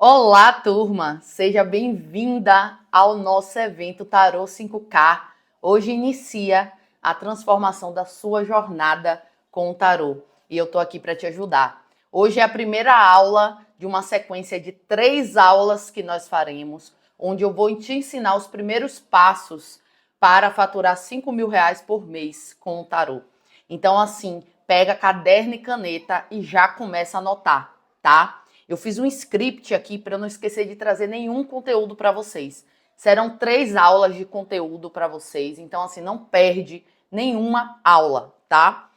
Olá, turma! Seja bem-vinda ao nosso evento Tarô 5K. Hoje inicia a transformação da sua jornada com o tarô e eu tô aqui para te ajudar. Hoje é a primeira aula de uma sequência de 3 aulas que nós faremos, onde eu vou te ensinar os primeiros passos para faturar R$ 5.000 por mês com o tarô. Então, assim, pega caderno e caneta e já começa a anotar, tá? Eu fiz um script aqui para não esquecer de trazer nenhum conteúdo para vocês. Serão 3 aulas de conteúdo para vocês, então assim, não perde nenhuma aula, tá?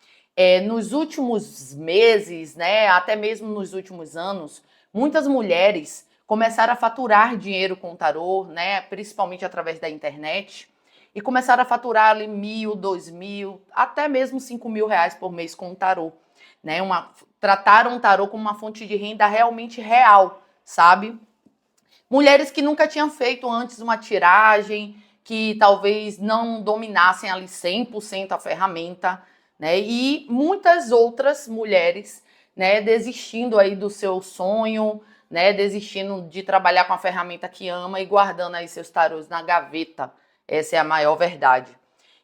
Nos últimos meses, né, até mesmo nos últimos anos, muitas mulheres começaram a faturar dinheiro com o tarô, né, principalmente através da internet, e começaram a faturar ali 1.000, 2.000, até mesmo R$ 5.000 por mês com o tarô, né? Trataram o tarô como uma fonte de renda realmente real, sabe? Mulheres que nunca tinham feito antes uma tiragem, que talvez não dominassem ali 100% a ferramenta, né? E muitas outras mulheres, né, desistindo aí do seu sonho, né, desistindo de trabalhar com a ferramenta que ama e guardando aí seus tarôs na gaveta. Essa é a maior verdade.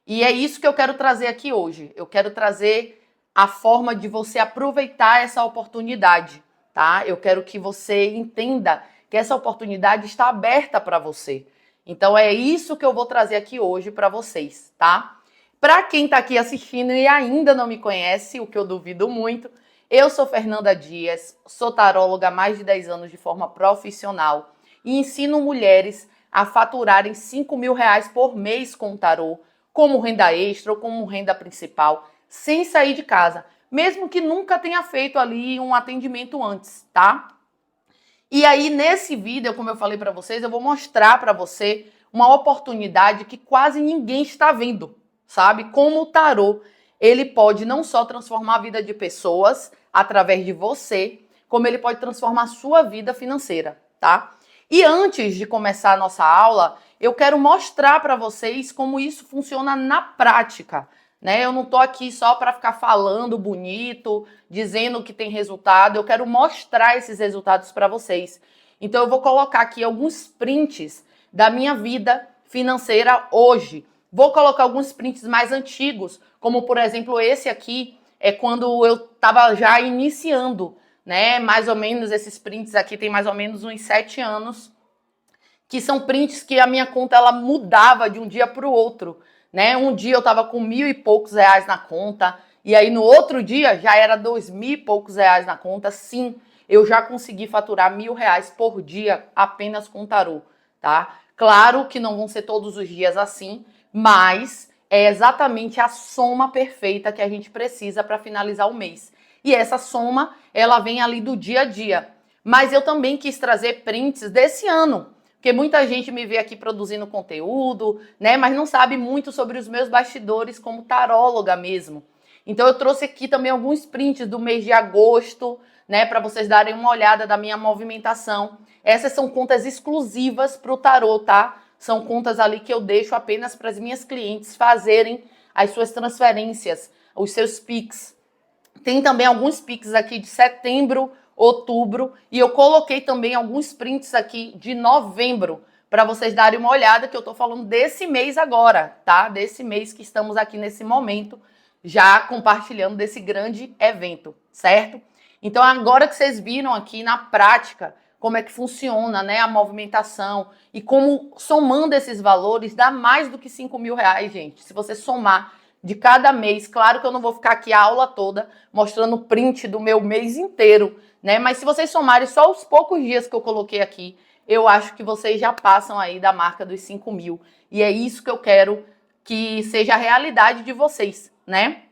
E é isso que eu quero trazer aqui hoje. Eu quero trazer a forma de você aproveitar essa oportunidade, tá? Eu quero que você entenda que essa oportunidade está aberta para você. Então é isso que eu vou trazer aqui hoje para vocês, tá? Para quem está aqui assistindo e ainda não me conhece, o que eu duvido muito, eu sou Fernanda Dias, sou taróloga há mais de 10 anos de forma profissional e ensino mulheres a faturarem R$ 5.000 por mês com o tarô, como renda extra ou como renda principal, sem sair de casa, mesmo que nunca tenha feito ali um atendimento antes, tá? E aí, nesse vídeo, como eu falei para vocês, eu vou mostrar para você uma oportunidade que quase ninguém está vendo, sabe? Como o tarô, ele pode não só transformar a vida de pessoas através de você, como ele pode transformar a sua vida financeira, tá? E antes de começar a nossa aula, eu quero mostrar para vocês como isso funciona na prática, né? Eu não tô aqui só para ficar falando bonito, dizendo que tem resultado, eu quero mostrar esses resultados para vocês. Então eu vou colocar aqui alguns prints da minha vida financeira hoje. Vou colocar alguns prints mais antigos, como por exemplo esse aqui, é quando eu estava já iniciando, né? Mais ou menos esses prints aqui tem mais ou menos uns 7 anos, que são prints que a minha conta ela mudava de um dia para o outro, né? Um dia eu estava com 1.000 e poucos reais na conta, e aí no outro dia já era 2.000 e poucos reais na conta. Sim, eu já consegui faturar R$ 1.000 por dia apenas com tarô, tá? Claro que não vão ser todos os dias assim, mas é exatamente a soma perfeita que a gente precisa para finalizar o mês. E essa soma, ela vem ali do dia a dia. Mas eu também quis trazer prints desse ano, porque muita gente me vê aqui produzindo conteúdo, né, mas não sabe muito sobre os meus bastidores como taróloga mesmo. Então eu trouxe aqui também alguns prints do mês de agosto, né, para vocês darem uma olhada da minha movimentação. Essas são contas exclusivas para o tarô, tá? São contas ali que eu deixo apenas para as minhas clientes fazerem as suas transferências, os seus Pix. Tem também alguns Pix aqui de setembro, outubro, e eu coloquei também alguns prints aqui de novembro, para vocês darem uma olhada, que eu tô falando desse mês agora, tá? Desse mês que estamos aqui nesse momento, já compartilhando desse grande evento, certo? Então agora que vocês viram aqui na prática como é que funciona, né, a movimentação e como somando esses valores dá mais do que R$ 5.000, gente. Se você somar de cada mês, claro que eu não vou ficar aqui a aula toda mostrando o print do meu mês inteiro, né? Mas se vocês somarem só os poucos dias que eu coloquei aqui, eu acho que vocês já passam aí da marca dos 5.000. E é isso que eu quero que seja a realidade de vocês, né?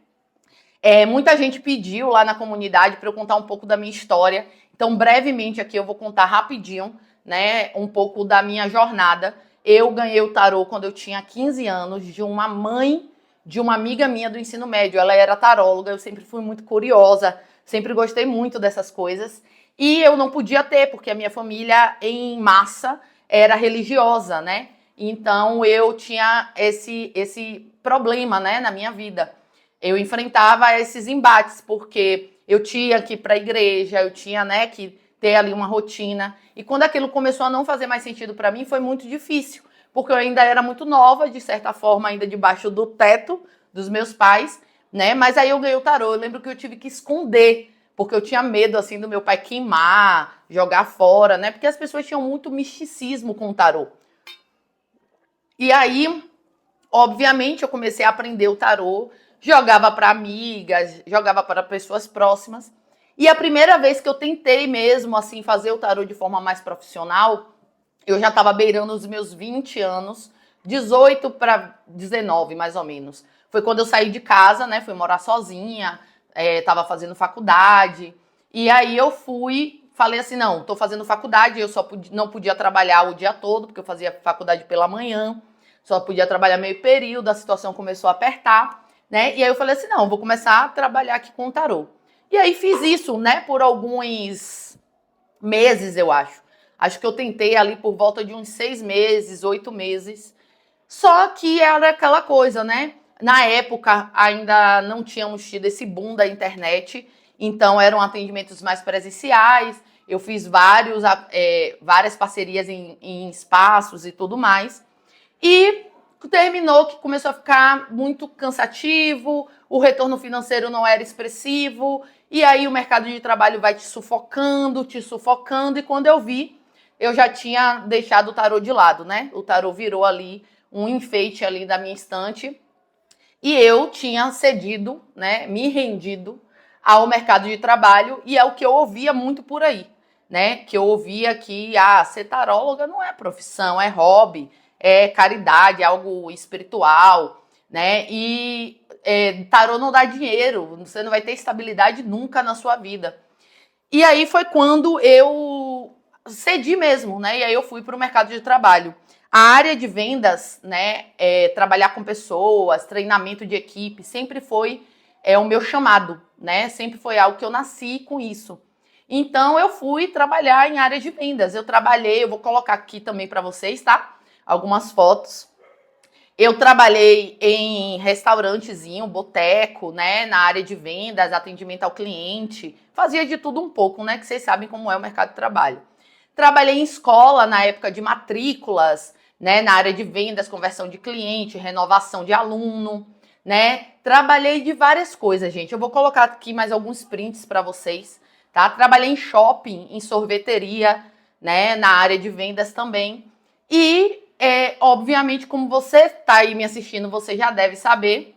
Muita gente pediu lá na comunidade para eu contar um pouco da minha história. Então, brevemente aqui eu vou contar rapidinho, né, um pouco da minha jornada. Eu ganhei o tarô quando eu tinha 15 anos de uma mãe de uma amiga minha do ensino médio. Ela era taróloga, eu sempre fui muito curiosa, sempre gostei muito dessas coisas. E eu não podia ter, porque a minha família em massa era religiosa, né? Então eu tinha esse problema, né, na minha vida. Eu enfrentava esses embates, porque eu tinha que ir para a igreja, eu tinha, né, que ter ali uma rotina. E quando aquilo começou a não fazer mais sentido para mim, foi muito difícil, porque eu ainda era muito nova, de certa forma, ainda debaixo do teto dos meus pais, né? Mas aí eu ganhei o tarô. Eu lembro que eu tive que esconder, porque eu tinha medo, assim, do meu pai queimar, jogar fora, né? Porque as pessoas tinham muito misticismo com o tarô. E aí, obviamente, eu comecei a aprender o tarô, jogava para amigas, jogava para pessoas próximas. E a primeira vez que eu tentei mesmo, assim, fazer o tarô de forma mais profissional, eu já estava beirando os meus 20 anos, 18 para 19, mais ou menos. Foi quando eu saí de casa, né? Fui morar sozinha, estava fazendo faculdade. E aí eu falei assim, não, estou fazendo faculdade, eu só não podia trabalhar o dia todo, porque eu fazia faculdade pela manhã, só podia trabalhar meio período, a situação começou a apertar, né? E aí eu falei assim, não, vou começar a trabalhar aqui com o tarô. E aí fiz isso, né, por alguns meses, eu acho. Acho que eu tentei ali por volta de uns 6 meses, 8 meses. Só que era aquela coisa, né? Na época ainda não tínhamos tido esse boom da internet, então eram atendimentos mais presenciais. Eu fiz várias parcerias em espaços e tudo mais. E terminou que começou a ficar muito cansativo, o retorno financeiro não era expressivo, e aí o mercado de trabalho vai te sufocando, e quando eu vi, eu já tinha deixado o tarô de lado, né? O tarô virou ali um enfeite ali da minha estante, e eu tinha cedido, né, me rendido ao mercado de trabalho, e é o que eu ouvia muito por aí, né? Que eu ouvia que ser taróloga não é profissão, é hobby, é caridade, é algo espiritual, né? E tarô não dá dinheiro, você não vai ter estabilidade nunca na sua vida. E aí foi quando eu cedi mesmo, né? E aí eu fui para o mercado de trabalho. A área de vendas, né? Trabalhar com pessoas, treinamento de equipe, sempre foi o meu chamado, né? Sempre foi algo que eu nasci com isso. Então eu fui trabalhar em área de vendas. Eu vou colocar aqui também para vocês, tá? Algumas fotos. Eu trabalhei em restaurantezinho, boteco, né, na área de vendas, atendimento ao cliente, fazia de tudo um pouco, né, que vocês sabem como é o mercado de trabalho. Trabalhei em escola na época de matrículas, né, na área de vendas, conversão de cliente, renovação de aluno, né? Trabalhei de várias coisas, gente. Eu vou colocar aqui mais alguns prints para vocês, tá? Trabalhei em shopping, em sorveteria, né, na área de vendas também. E obviamente, como você está aí me assistindo, você já deve saber,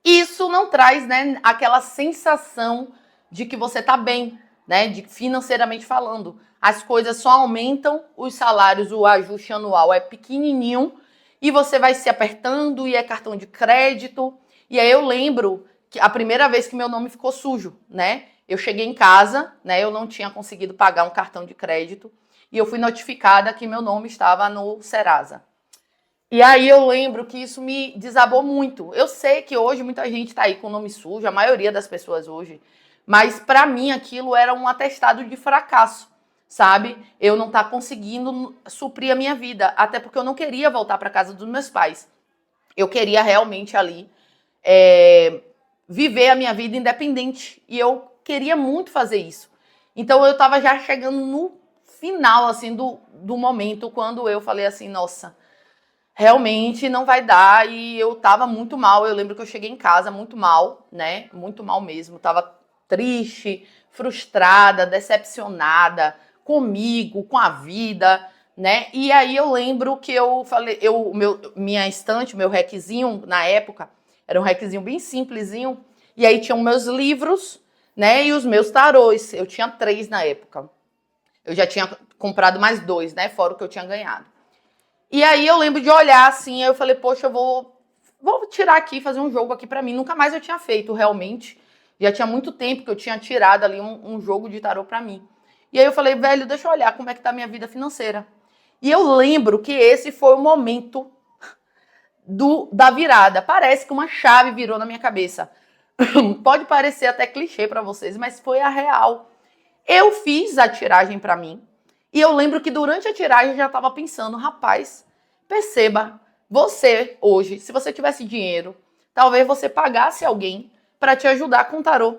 isso não traz, né, aquela sensação de que você está bem, né, de financeiramente falando. As coisas só aumentam, os salários, o ajuste anual é pequenininho e você vai se apertando e é cartão de crédito. E aí eu lembro que a primeira vez que meu nome ficou sujo, né? Eu cheguei em casa, né, eu não tinha conseguido pagar um cartão de crédito. E eu fui notificada que meu nome estava no Serasa. E aí eu lembro que isso me desabou muito. Eu sei que hoje muita gente está aí com o nome sujo, a maioria das pessoas hoje. Mas para mim aquilo era um atestado de fracasso, sabe? Eu não estar conseguindo suprir a minha vida. Até porque eu não queria voltar para casa dos meus pais. Eu queria realmente ali viver a minha vida independente. E eu queria muito fazer isso. Então eu estava já chegando no final, assim, do momento, quando eu falei assim, nossa, realmente não vai dar, e eu tava muito mal, eu lembro que eu cheguei em casa muito mal, né, muito mal mesmo, tava triste, frustrada, decepcionada comigo, com a vida, né, e aí eu lembro que eu falei, minha estante, meu requezinho, na época, era um requezinho bem simplesinho, e aí tinham meus livros, né, e os meus tarôs, eu tinha 3 na época. Eu já tinha comprado mais 2, né? Fora o que eu tinha ganhado. E aí eu lembro de olhar assim, aí eu falei, poxa, eu vou tirar aqui, fazer um jogo aqui pra mim. Nunca mais eu tinha feito, realmente. Já tinha muito tempo que eu tinha tirado ali um jogo de tarô pra mim. E aí eu falei, velho, deixa eu olhar como é que tá a minha vida financeira. E eu lembro que esse foi o momento da virada. Parece que uma chave virou na minha cabeça. Pode parecer até clichê pra vocês, mas foi a real. Eu fiz a tiragem para mim e eu lembro que durante a tiragem eu já estava pensando, rapaz, perceba, você hoje, se você tivesse dinheiro, talvez você pagasse alguém para te ajudar com o tarô,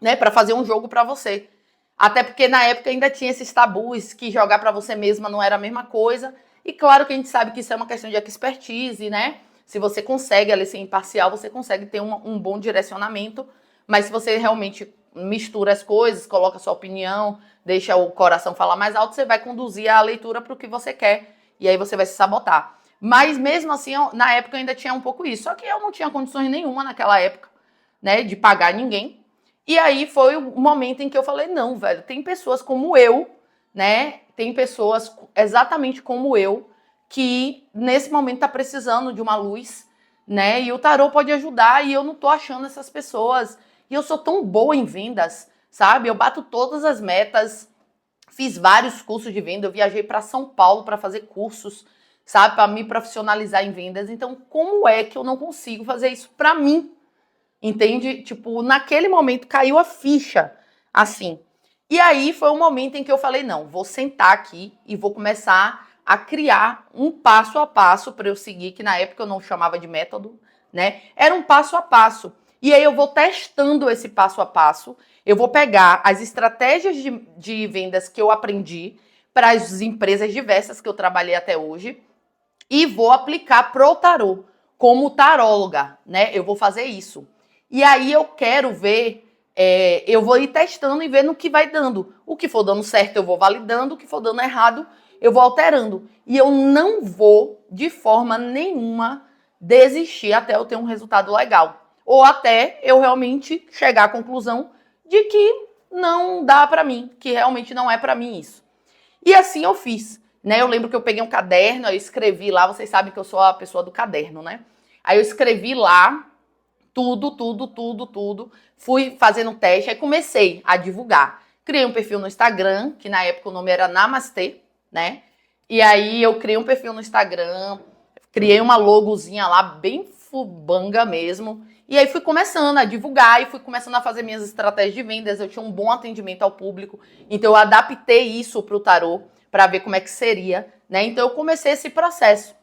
né, para fazer um jogo para você. Até porque na época ainda tinha esses tabus que jogar para você mesma não era a mesma coisa. E claro que a gente sabe que isso é uma questão de expertise, né? Se você consegue ali ser imparcial, você consegue ter um bom direcionamento. Mas se você realmente mistura as coisas, coloca a sua opinião, deixa o coração falar mais alto, você vai conduzir a leitura para o que você quer. E aí você vai se sabotar. Mas mesmo assim, na época eu ainda tinha um pouco isso. Só que eu não tinha condições nenhuma naquela época, né, de pagar ninguém. E aí foi o momento em que eu falei, não, velho, tem pessoas como eu, né? Tem pessoas exatamente como eu, que nesse momento tá precisando de uma luz, né? E o tarô pode ajudar e eu não tô achando essas pessoas. E eu sou tão boa em vendas, sabe? Eu bato todas as metas, fiz vários cursos de venda, eu viajei para São Paulo para fazer cursos, sabe? Para me profissionalizar em vendas. Então, como é que eu não consigo fazer isso para mim? Entende? Tipo, naquele momento caiu a ficha, assim. E aí foi um momento em que eu falei, não, vou sentar aqui e vou começar a criar um passo a passo para eu seguir, que na época eu não chamava de método, né? Era um passo a passo. E aí eu vou testando esse passo a passo, eu vou pegar as estratégias de vendas que eu aprendi para as empresas diversas que eu trabalhei até hoje e vou aplicar pro tarô, como taróloga, né? Eu vou fazer isso. E aí eu quero ver, eu vou ir testando e vendo o que vai dando. O que for dando certo eu vou validando, o que for dando errado eu vou alterando. E eu não vou, de forma nenhuma, desistir até eu ter um resultado legal. Ou até eu realmente chegar à conclusão de que não dá para mim, que realmente não é para mim isso. E assim eu fiz, né? Eu lembro que eu peguei um caderno, eu escrevi lá, vocês sabem que eu sou a pessoa do caderno, né? Aí eu escrevi lá tudo. Fui fazendo teste, aí comecei a divulgar. Criei um perfil no Instagram, que na época o nome era Namastê, né? E aí eu criei um perfil no Instagram, criei uma logozinha lá, bem fubanga mesmo. E aí fui começando a divulgar e fui começando a fazer minhas estratégias de vendas. Eu tinha um bom atendimento ao público, então eu adaptei isso para o tarô, para ver como é que seria, né? Então eu comecei esse processo.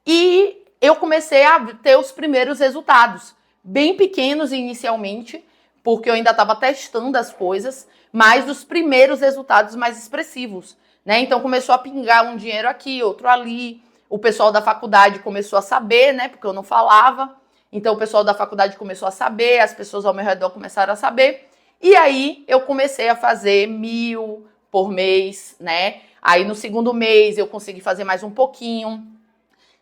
E eu comecei a ter os primeiros resultados, bem pequenos inicialmente, porque eu ainda estava testando as coisas, mas os primeiros resultados mais expressivos, né? Então começou a pingar um dinheiro aqui, outro ali. O pessoal da faculdade começou a saber, né? Porque eu não falava. Então o pessoal da faculdade começou a saber, as pessoas ao meu redor começaram a saber. E aí eu comecei a fazer 1.000 por mês, né? Aí no segundo mês eu consegui fazer mais um pouquinho.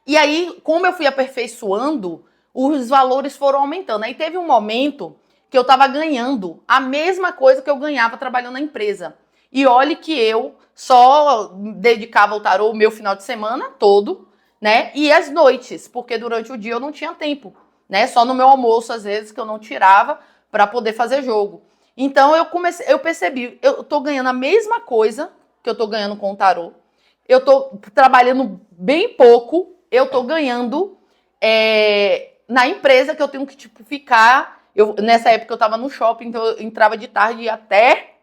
E aí, como eu fui aperfeiçoando, os valores foram aumentando. Aí teve um momento que eu estava ganhando a mesma coisa que eu ganhava trabalhando na empresa. E olhe que eu só dedicava ao tarô o meu final de semana todo, né? E as noites, porque durante o dia eu não tinha tempo, né? Só no meu almoço, às vezes, que eu não tirava para poder fazer jogo. Então eu percebi, eu tô ganhando a mesma coisa que eu tô ganhando com o tarô. Eu tô trabalhando bem pouco, eu tô ganhando na empresa que eu tenho que, tipo, ficar. Nessa época eu tava no shopping, então eu entrava de tarde até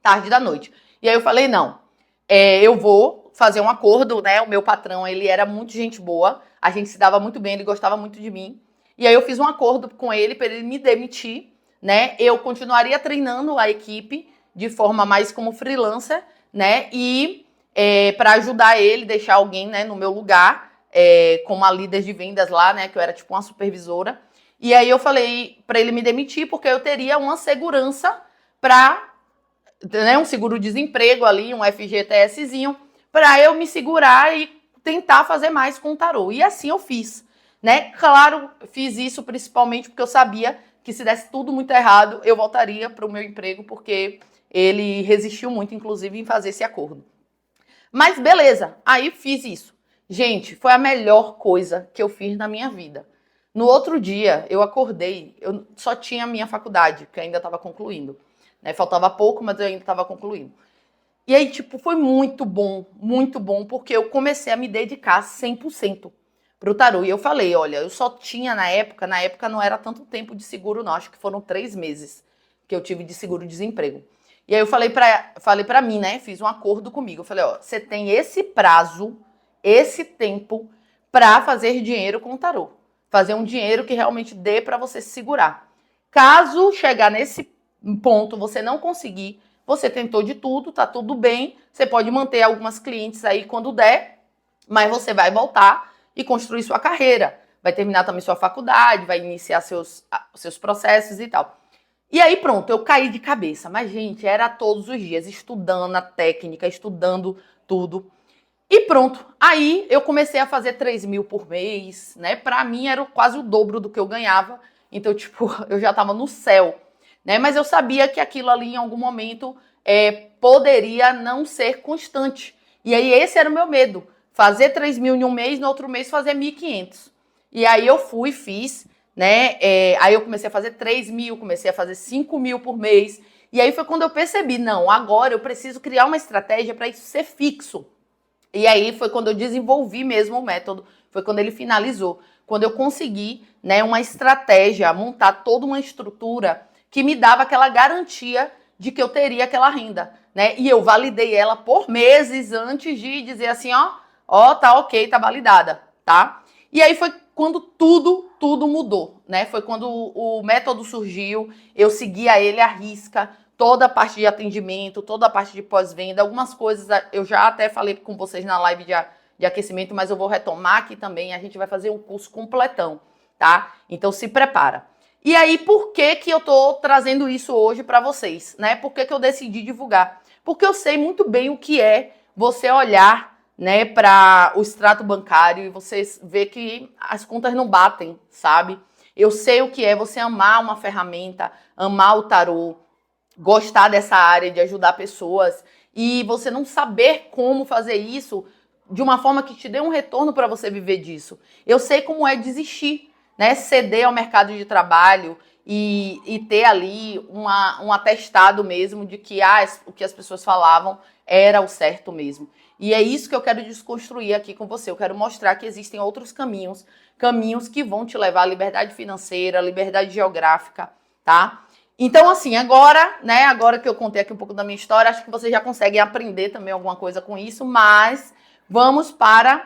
tarde da noite. E aí eu falei, não, eu vou fazer um acordo, né? O meu patrão, ele era muito gente boa, a gente se dava muito bem, ele gostava muito de mim. E aí eu fiz um acordo com ele para ele me demitir, né? Eu continuaria treinando a equipe de forma mais como freelancer, né? E para ajudar ele, deixar alguém, né, no meu lugar, como a líder de vendas lá, né? Que eu era tipo uma supervisora. E aí eu falei para ele me demitir porque eu teria uma segurança para, né, um seguro-desemprego ali, um FGTSzinho, para eu me segurar e tentar fazer mais com o tarô. E assim eu fiz, né? Claro, fiz isso principalmente porque eu sabia que se desse tudo muito errado, eu voltaria para o meu emprego, porque ele resistiu muito, inclusive, em fazer esse acordo. Mas beleza, aí fiz isso. Gente, foi a melhor coisa que eu fiz na minha vida. No outro dia, eu acordei, eu só tinha a minha faculdade, que eu ainda estava concluindo. Né? Faltava pouco, mas eu ainda estava concluindo. E aí, tipo, foi muito bom, porque eu comecei a me dedicar 100% pro tarô. E eu falei, olha, eu só tinha na época não era tanto tempo de seguro não, acho que foram 3 meses que eu tive de seguro-desemprego. E aí eu falei pra mim, né, fiz um acordo comigo. Eu falei, ó, você tem esse prazo, esse tempo pra fazer dinheiro com o tarô. Fazer um dinheiro que realmente dê pra você se segurar. Caso chegar nesse ponto, você não conseguir, você tentou de tudo, tá tudo bem, você pode manter algumas clientes aí quando der, mas você vai voltar e construir sua carreira, vai terminar também sua faculdade, vai iniciar seus processos e tal. E aí pronto, eu caí de cabeça, mas gente, era todos os dias, estudando a técnica, estudando tudo. E pronto, aí eu comecei a fazer 3 mil por mês, né? Pra mim era quase o dobro do que eu ganhava, então tipo, eu já tava no céu, né? Mas eu sabia que aquilo ali em algum momento poderia não ser constante. E aí esse era o meu medo, fazer 3 mil em um mês, no outro mês fazer 1.500. E aí eu fui, fiz, né? Aí eu comecei a fazer 3 mil, comecei a fazer 5 mil por mês. E aí foi quando eu percebi, não, agora eu preciso criar uma estratégia para isso ser fixo. E aí foi quando eu desenvolvi mesmo o método, foi quando ele finalizou. Quando eu consegui, né, uma estratégia, montar toda uma estrutura que me dava aquela garantia de que eu teria aquela renda, né? E eu validei ela por meses antes de dizer assim, ó, tá ok, tá validada, tá? E aí foi quando tudo mudou, né? Foi quando o método surgiu, eu seguia ele à risca, toda a parte de atendimento, toda a parte de pós-venda, algumas coisas eu já até falei com vocês na live de aquecimento, mas eu vou retomar aqui também, a gente vai fazer um curso completão, tá? Então se prepara. E aí, por que que eu tô trazendo isso hoje para vocês, né? Por que que eu decidi divulgar? Porque eu sei muito bem o que é você olhar, né, para o extrato bancário e você vê que as contas não batem, sabe? Eu sei o que é você amar uma ferramenta, amar o tarô, gostar dessa área de ajudar pessoas e você não saber como fazer isso de uma forma que te dê um retorno para você viver disso. Eu sei como é desistir, né? Ceder ao mercado de trabalho e ter ali um atestado mesmo de que o que as pessoas falavam era o certo mesmo. E é isso que eu quero desconstruir aqui com você. Eu quero mostrar que existem outros caminhos que vão te levar à liberdade financeira, à liberdade geográfica, tá? Então, assim, agora que eu contei aqui um pouco da minha história, acho que vocês já conseguem aprender também alguma coisa com isso, mas vamos para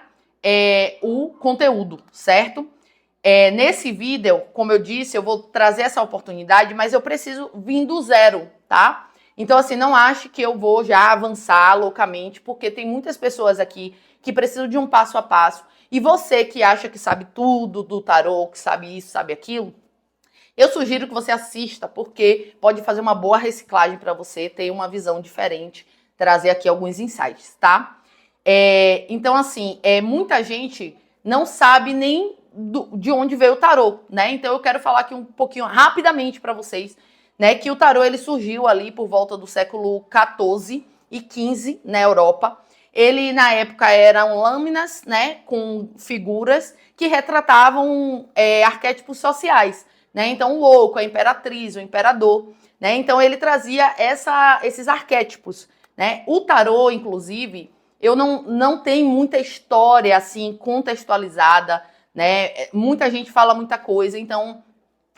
o conteúdo, certo? Nesse vídeo, como eu disse, eu vou trazer essa oportunidade, mas eu preciso vir do zero, tá? Então, assim, não ache que eu vou já avançar loucamente, porque tem muitas pessoas aqui que precisam de um passo a passo. E você que acha que sabe tudo do tarô, que sabe isso, sabe aquilo, eu sugiro que você assista, porque pode fazer uma boa reciclagem para você, ter uma visão diferente, trazer aqui alguns insights, tá? Então, assim, muita gente não sabe nem de onde veio o tarô, né? Então, eu quero falar aqui um pouquinho rapidamente para vocês, né? Que o tarô ele surgiu ali por volta do século XIV e XV na Europa. Ele, na época, eram lâminas, né? Com figuras que retratavam arquétipos sociais. Né? Então, o louco, a imperatriz, o imperador. Né? Então, ele trazia esses arquétipos. Né? O tarô, inclusive, eu não tenho muita história assim contextualizada. Né? Muita gente fala muita coisa, então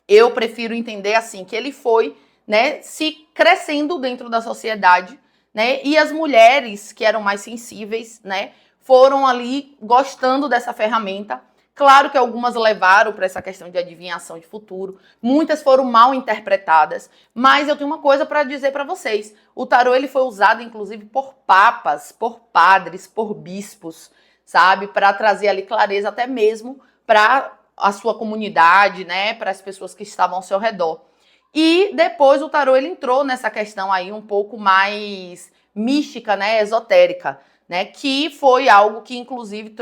eu prefiro entender assim que ele foi, né, se crescendo dentro da sociedade, né? E as mulheres que eram mais sensíveis, né, foram ali gostando dessa ferramenta. Claro que algumas levaram para essa questão de adivinhação de futuro, muitas foram mal interpretadas, mas eu tenho uma coisa para dizer para vocês. O tarô ele foi usado inclusive por papas, por padres, por bispos, sabe, para trazer ali clareza até mesmo para a sua comunidade, né, para as pessoas que estavam ao seu redor. E depois o tarô ele entrou nessa questão aí um pouco mais mística, né, esotérica, né, que foi algo que inclusive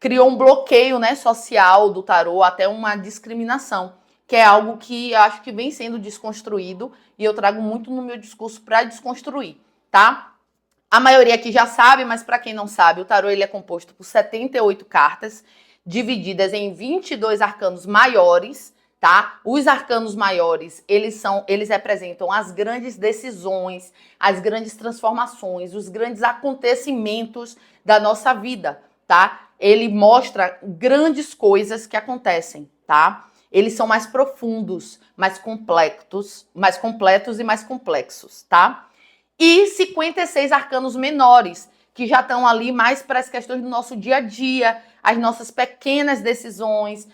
criou um bloqueio, né, social do tarô, até uma discriminação, que é algo que eu acho que vem sendo desconstruído e eu trago muito no meu discurso para desconstruir, tá? A maioria aqui já sabe, mas para quem não sabe, o tarô ele é composto por 78 cartas, divididas em 22 arcanos maiores, tá? Os arcanos maiores, eles representam as grandes decisões, as grandes transformações, os grandes acontecimentos da nossa vida, tá? Ele mostra grandes coisas que acontecem, tá? Eles são mais profundos, mais completos e mais complexos, tá? E 56 arcanos menores, que já estão ali mais para as questões do nosso dia a dia, as nossas pequenas decisões,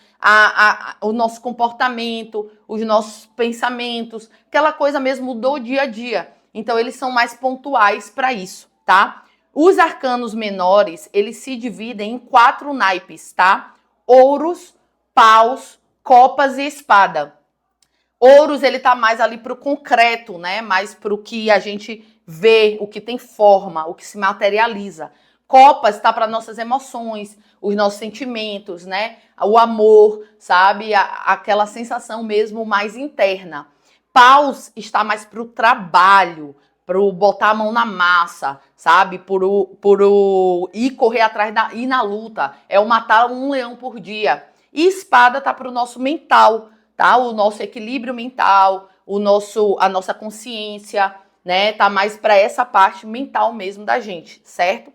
o nosso comportamento, os nossos pensamentos, aquela coisa mesmo do dia a dia. Então, eles são mais pontuais para isso, tá? Os arcanos menores, eles se dividem em 4 naipes, tá? Ouros, paus, copas e espada. Ouros, ele tá mais ali pro concreto, né? Mais pro que a gente vê, o que tem forma, o que se materializa. Copas está para nossas emoções, os nossos sentimentos, né? O amor, sabe? Aquela sensação mesmo mais interna. Paus está mais pro trabalho, pro botar a mão na massa, sabe? Por ir correr atrás, ir na luta. É o matar um leão por dia. E espada tá pro nosso mental, tá? O nosso equilíbrio mental, a nossa consciência, né? Tá mais para essa parte mental mesmo da gente, certo?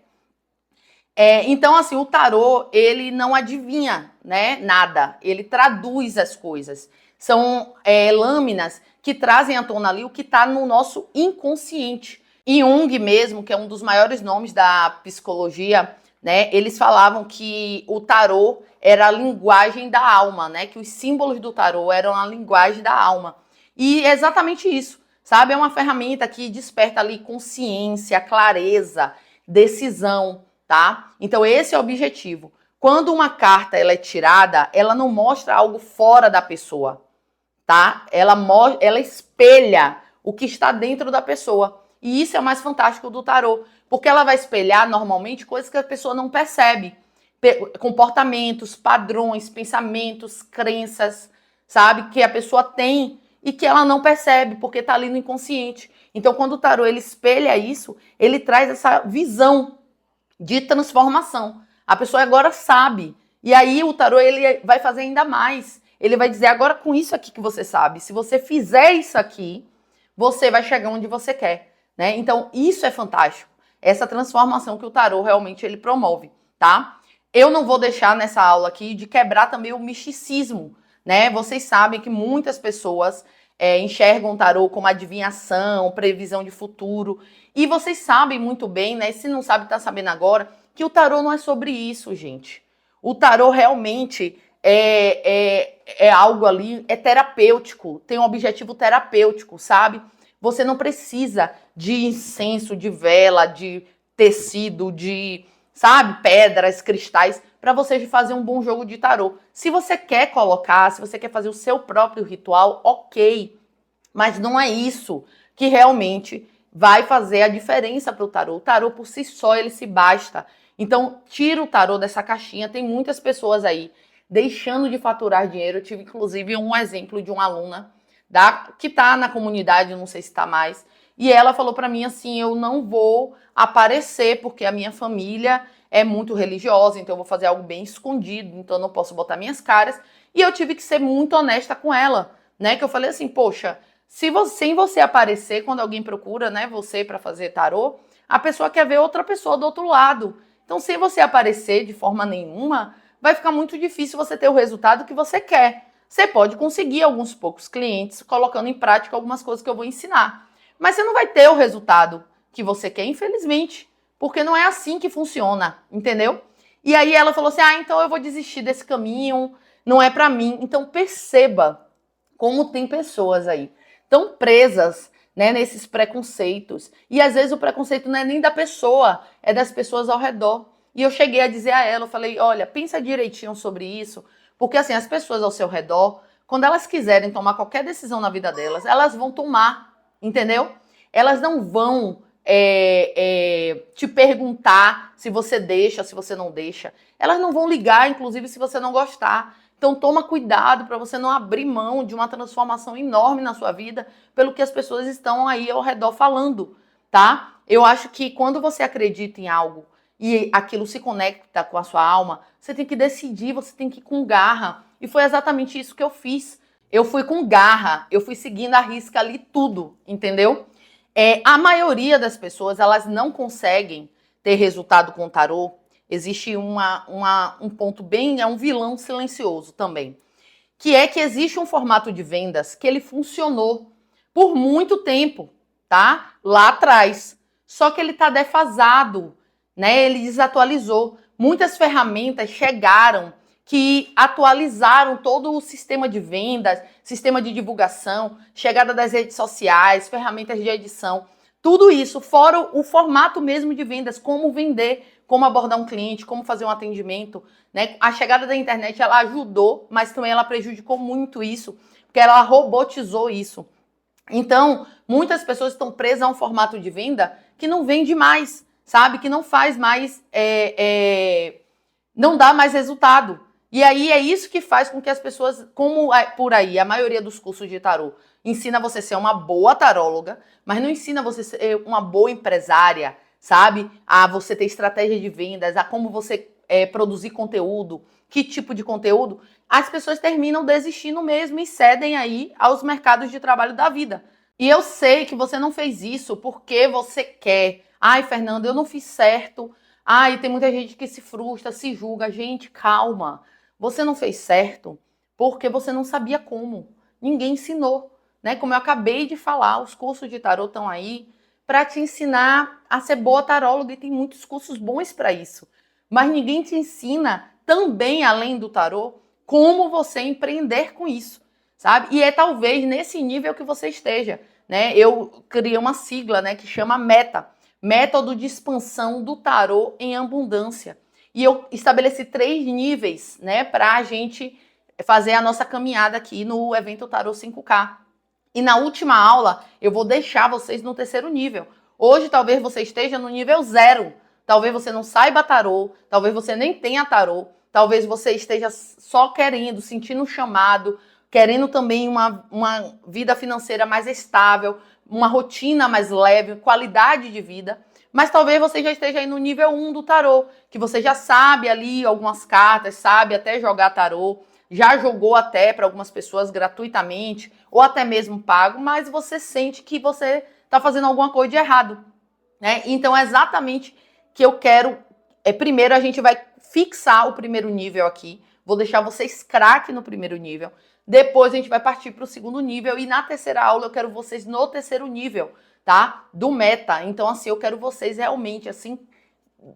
Então, assim, o tarô, ele não adivinha, né, nada. Ele traduz as coisas. São lâminas que trazem à tona ali o que está no nosso inconsciente. Jung mesmo, que é um dos maiores nomes da psicologia, né, eles falavam que o tarô era a linguagem da alma, né, que os símbolos do tarô eram a linguagem da alma. E é exatamente isso, sabe? É uma ferramenta que desperta ali consciência, clareza, decisão, tá? Então esse é o objetivo. Quando uma carta ela é tirada, ela não mostra algo fora da pessoa, tá? Ela espelha o que está dentro da pessoa. E isso é o mais fantástico do tarô, porque ela vai espelhar normalmente coisas que a pessoa não percebe. Comportamentos, padrões, pensamentos, crenças, sabe? Que a pessoa tem e que ela não percebe, porque está ali no inconsciente. Então, quando o tarô ele espelha isso, ele traz essa visão de transformação. A pessoa agora sabe. E aí o tarô ele vai fazer ainda mais. Ele vai dizer, agora com isso aqui que você sabe, se você fizer isso aqui, você vai chegar onde você quer, né? Então, isso é fantástico. Essa transformação que o tarô realmente ele promove, tá? Eu não vou deixar nessa aula aqui de quebrar também o misticismo, né? Vocês sabem que muitas pessoas enxergam o tarô como adivinhação, previsão de futuro. E vocês sabem muito bem, né? Se não sabe, tá sabendo agora, que o tarô não é sobre isso, gente. O tarô realmente é algo ali, é terapêutico, tem um objetivo terapêutico, sabe? Você não precisa de incenso, de vela, de tecido, de, sabe, pedras, cristais, para você fazer um bom jogo de tarô. Se você quer colocar, se você quer fazer o seu próprio ritual, ok. Mas não é isso que realmente vai fazer a diferença para o tarô. O tarô por si só, ele se basta. Então, tira o tarô dessa caixinha. Tem muitas pessoas aí deixando de faturar dinheiro. Eu tive, inclusive, um exemplo de uma aluna que está na comunidade, não sei se está mais, e ela falou para mim assim, eu não vou aparecer porque a minha família é muito religiosa, então eu vou fazer algo bem escondido, então eu não posso botar minhas caras. E eu tive que ser muito honesta com ela, né? Que eu falei assim, poxa, sem você aparecer quando alguém procura, né, você para fazer tarô, a pessoa quer ver outra pessoa do outro lado. Então, sem você aparecer de forma nenhuma, vai ficar muito difícil você ter o resultado que você quer. Você pode conseguir alguns poucos clientes colocando em prática algumas coisas que eu vou ensinar. Mas você não vai ter o resultado que você quer, infelizmente. Porque não é assim que funciona, entendeu? E aí ela falou assim, então eu vou desistir desse caminho, não é pra mim. Então perceba como tem pessoas aí tão presas, né, nesses preconceitos. E às vezes o preconceito não é nem da pessoa, é das pessoas ao redor. E eu cheguei a dizer a ela, eu falei, olha, pensa direitinho sobre isso, porque assim, as pessoas ao seu redor, quando elas quiserem tomar qualquer decisão na vida delas, elas vão tomar, entendeu? Elas não vão te perguntar se você deixa, se você não deixa. Elas não vão ligar, inclusive, se você não gostar. Então toma cuidado para você não abrir mão de uma transformação enorme na sua vida pelo que as pessoas estão aí ao redor falando, tá? Eu acho que quando você acredita em algo e aquilo se conecta com a sua alma, você tem que decidir, você tem que ir com garra. E foi exatamente isso que eu fiz. Eu fui com garra, eu fui seguindo à risca ali tudo, entendeu? A maioria das pessoas, elas não conseguem ter resultado com o tarô. Existe um ponto bem, é um vilão silencioso também, que é que existe um formato de vendas que ele funcionou por muito tempo, tá? Lá atrás. Só que ele tá defasado, né? Ele desatualizou. muitas ferramentas chegaram que atualizaram todo o sistema de vendas, sistema de divulgação, chegada das redes sociais, ferramentas de edição, tudo isso, fora o formato mesmo de vendas, como vender, como abordar um cliente, como fazer um atendimento, né? A chegada da internet, ela ajudou, mas também ela prejudicou muito isso, porque ela robotizou isso. Então, muitas pessoas estão presas a um formato de venda que não vende mais, sabe? Que não faz mais, não dá mais resultado. E aí é isso que faz com que as pessoas, como por aí, a maioria dos cursos de tarô ensina você a ser uma boa taróloga, mas não ensina você a ser uma boa empresária, sabe? A você ter estratégia de vendas, a como você produzir conteúdo, que tipo de conteúdo. As pessoas terminam desistindo mesmo e cedem aí aos mercados de trabalho da vida. E eu sei que você não fez isso porque você quer. Ai, Fernanda, eu não fiz certo. Ai, tem muita gente que se frustra, se julga. Gente, calma. Você não fez certo porque você não sabia como. Ninguém ensinou, né? Como eu acabei de falar, os cursos de tarô estão aí para te ensinar a ser boa taróloga e tem muitos cursos bons para isso. Mas ninguém te ensina também, além do tarô, como você empreender com isso, sabe? E é talvez nesse nível que você esteja, né? Eu criei uma sigla, né, que chama META, Método de Expansão do Tarô em Abundância. E eu estabeleci 3 níveis, né, para a gente fazer a nossa caminhada aqui no evento Tarô 5K. E na última aula, eu vou deixar vocês no 3º nível. Hoje, talvez você esteja no nível 0. Talvez você não saiba tarô, talvez você nem tenha tarô, talvez você esteja só querendo, sentindo um chamado, querendo também uma vida financeira mais estável, uma rotina mais leve, qualidade de vida. Mas talvez você já esteja aí no nível 1 do tarô, que você já sabe ali algumas cartas, sabe até jogar tarô, já jogou até para algumas pessoas gratuitamente, ou até mesmo pago, mas você sente que você está fazendo alguma coisa de errado, né? Então é exatamente que eu quero. Primeiro a gente vai fixar o 1º nível aqui, vou deixar vocês craque no 1º nível, depois a gente vai partir para o 2º nível e na 3ª aula eu quero vocês no 3º nível, tá? Do meta. Então, assim, eu quero vocês realmente, assim,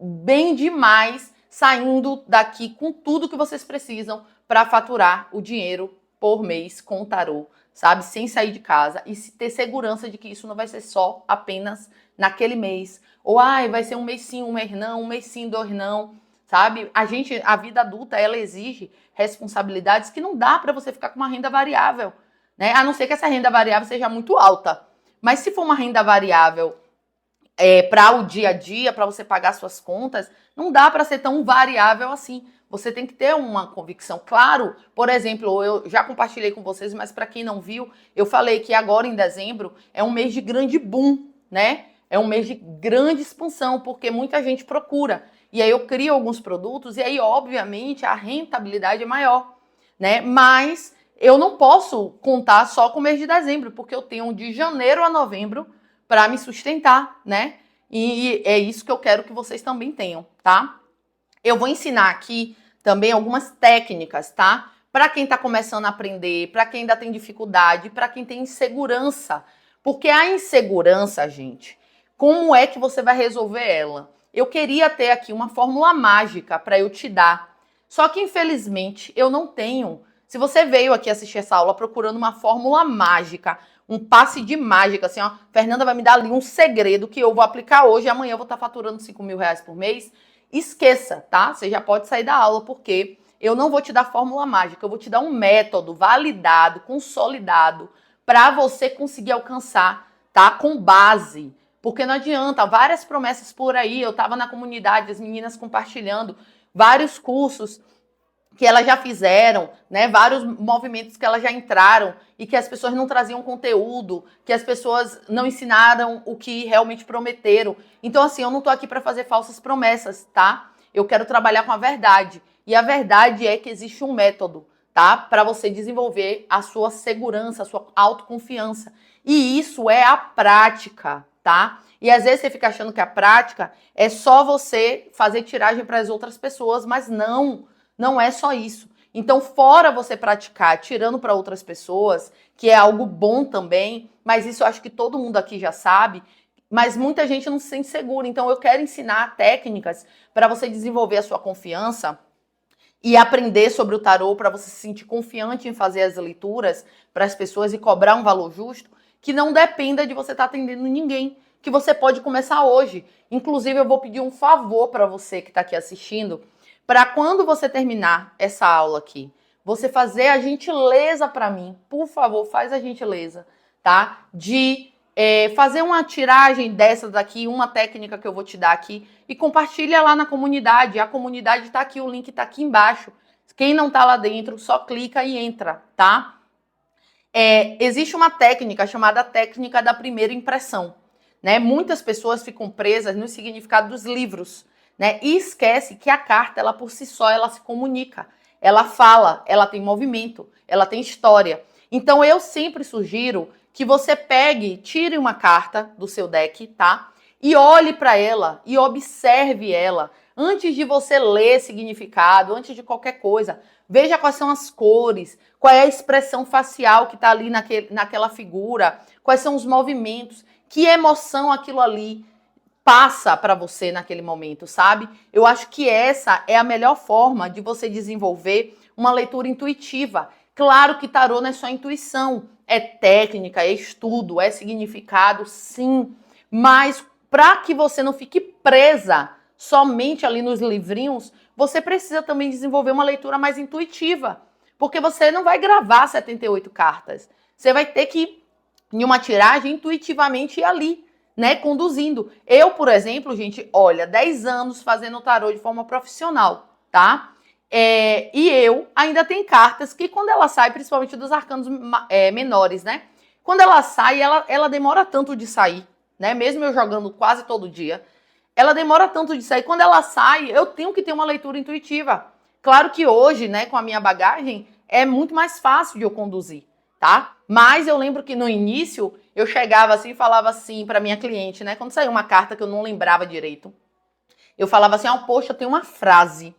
bem demais, saindo daqui com tudo que vocês precisam para faturar o dinheiro por mês com o tarô, sabe? Sem sair de casa e ter segurança de que isso não vai ser só apenas naquele mês. Ou, vai ser um mês sim, um mês não, um mês sim, 2 não, sabe? A vida adulta, ela exige responsabilidades que não dá para você ficar com uma renda variável, né? A não ser que essa renda variável seja muito alta. Mas se for uma renda variável para o dia a dia, para você pagar suas contas, não dá para ser tão variável assim. Você tem que ter uma convicção. Claro, por exemplo, eu já compartilhei com vocês, mas para quem não viu, eu falei que agora em dezembro é um mês de grande boom, né? É um mês de grande expansão, porque muita gente procura. E aí eu crio alguns produtos e aí, obviamente, a rentabilidade é maior, né? Mas eu não posso contar só com o mês de dezembro, porque eu tenho de janeiro a novembro para me sustentar, né? E é isso que eu quero que vocês também tenham, tá? Eu vou ensinar aqui também algumas técnicas, tá? Para quem está começando a aprender, para quem ainda tem dificuldade, para quem tem insegurança. Porque a insegurança, gente, como é que você vai resolver ela? Eu queria ter aqui uma fórmula mágica para eu te dar. Só que, infelizmente, eu não tenho. Se você veio aqui assistir essa aula procurando uma fórmula mágica, um passe de mágica, assim, ó, Fernanda vai me dar ali um segredo que eu vou aplicar hoje e amanhã eu vou estar faturando 5 mil reais por mês, esqueça, tá? Você já pode sair da aula, porque eu não vou te dar fórmula mágica, eu vou te dar um método validado, consolidado, para você conseguir alcançar, tá? Com base. Porque não adianta, várias promessas por aí, eu tava na comunidade, as meninas compartilhando vários cursos que elas já fizeram, né? Vários movimentos que elas já entraram e que as pessoas não traziam conteúdo, que as pessoas não ensinaram o que realmente prometeram. Então, assim, eu não tô aqui para fazer falsas promessas, tá? Eu quero trabalhar com a verdade. E a verdade é que existe um método, tá? Para você desenvolver a sua segurança, a sua autoconfiança. E isso é a prática, tá? E às vezes você fica achando que a prática é só você fazer tiragem para as outras pessoas, mas não é só isso. Então, fora você praticar tirando para outras pessoas, que é algo bom também, mas isso eu acho que todo mundo aqui já sabe, mas muita gente não se sente segura. Então eu quero ensinar técnicas para você desenvolver a sua confiança e aprender sobre o tarô, para você se sentir confiante em fazer as leituras para as pessoas e cobrar um valor justo, que não dependa de você estar atendendo ninguém, que você pode começar hoje. Inclusive, eu vou pedir um favor para você que está aqui assistindo, para quando você terminar essa aula aqui, você fazer a gentileza para mim, por favor, faz a gentileza, tá? De fazer uma tiragem dessas daqui, uma técnica que eu vou te dar aqui, e compartilha lá na comunidade. A comunidade está aqui, o link está aqui embaixo. Quem não está lá dentro, só clica e entra, tá? Existe uma técnica chamada técnica da primeira impressão, né? Muitas pessoas ficam presas no significado dos livros, né? E esquece que a carta, ela por si só, ela se comunica, ela fala, ela tem movimento, ela tem história. Então eu sempre sugiro que você pegue, tire uma carta do seu deck, tá? E olhe para ela e observe ela antes de você ler significado, antes de qualquer coisa. Veja quais são as cores, qual é a expressão facial que está ali naquela figura, quais são os movimentos, que emoção aquilo ali passa para você naquele momento, sabe? Eu acho que essa é a melhor forma de você desenvolver uma leitura intuitiva. Claro que tarô não é só intuição, é técnica, é estudo, é significado, sim. Mas para que você não fique presa somente ali nos livrinhos, você precisa também desenvolver uma leitura mais intuitiva. Porque você não vai gravar 78 cartas. Você vai ter que, em uma tiragem, intuitivamente ir ali, né, conduzindo. Eu, por exemplo, gente, olha, 10 anos fazendo tarô de forma profissional, tá? E eu ainda tenho cartas que quando ela sai, principalmente dos arcanos menores, né? Quando ela sai, ela demora tanto de sair, né? Mesmo eu jogando quase todo dia, ela demora tanto de sair. Quando ela sai, eu tenho que ter uma leitura intuitiva. Claro que hoje, né, com a minha bagagem, é muito mais fácil de eu conduzir, tá? Mas eu lembro que no início, eu chegava assim e falava assim para minha cliente, né? Quando saiu uma carta que eu não lembrava direito, eu falava assim, poxa, eu tenho uma frase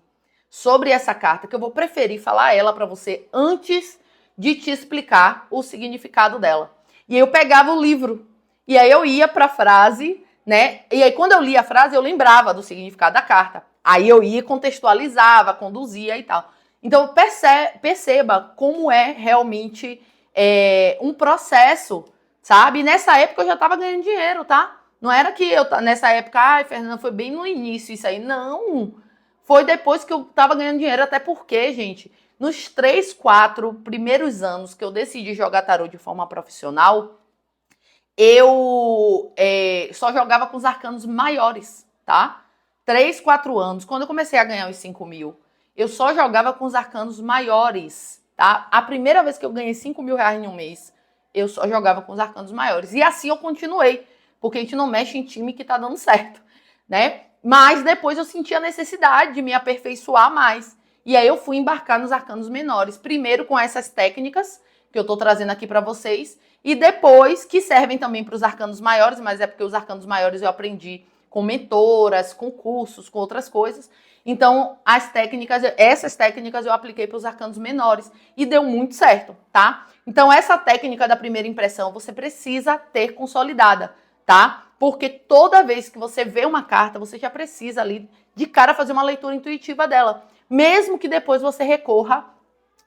sobre essa carta que eu vou preferir falar ela para você antes de te explicar o significado dela. E aí eu pegava o livro, e aí eu ia para a frase, né? E aí quando eu lia a frase, eu lembrava do significado da carta. Aí eu ia, contextualizava, conduzia e tal. Então perceba como é realmente um processo, sabe? E nessa época eu já estava ganhando dinheiro, tá? Não era que eu, nessa época, ai, Fernanda, foi bem no início isso aí. Não, foi depois que eu estava ganhando dinheiro, até porque, gente, nos 3, 4 primeiros anos que eu decidi jogar tarô de forma profissional, eu só jogava com os arcanos maiores, tá? 3, 4 anos. Quando eu comecei a ganhar os 5 mil, eu só jogava com os arcanos maiores, tá? A primeira vez que eu ganhei 5 mil reais em um mês, eu só jogava com os arcanos maiores. E assim eu continuei, porque a gente não mexe em time que tá dando certo, né? Mas depois eu senti a necessidade de me aperfeiçoar mais. E aí eu fui embarcar nos arcanos menores. Primeiro com essas técnicas que eu tô trazendo aqui para vocês. E depois que servem também para os arcanos maiores, mas é porque os arcanos maiores eu aprendi com mentoras, com cursos, com outras coisas. Então, essas técnicas eu apliquei para os arcanos menores e deu muito certo, tá? Então, essa técnica da primeira impressão você precisa ter consolidada, tá? Porque toda vez que você vê uma carta, você já precisa ali de cara fazer uma leitura intuitiva dela. Mesmo que depois você recorra,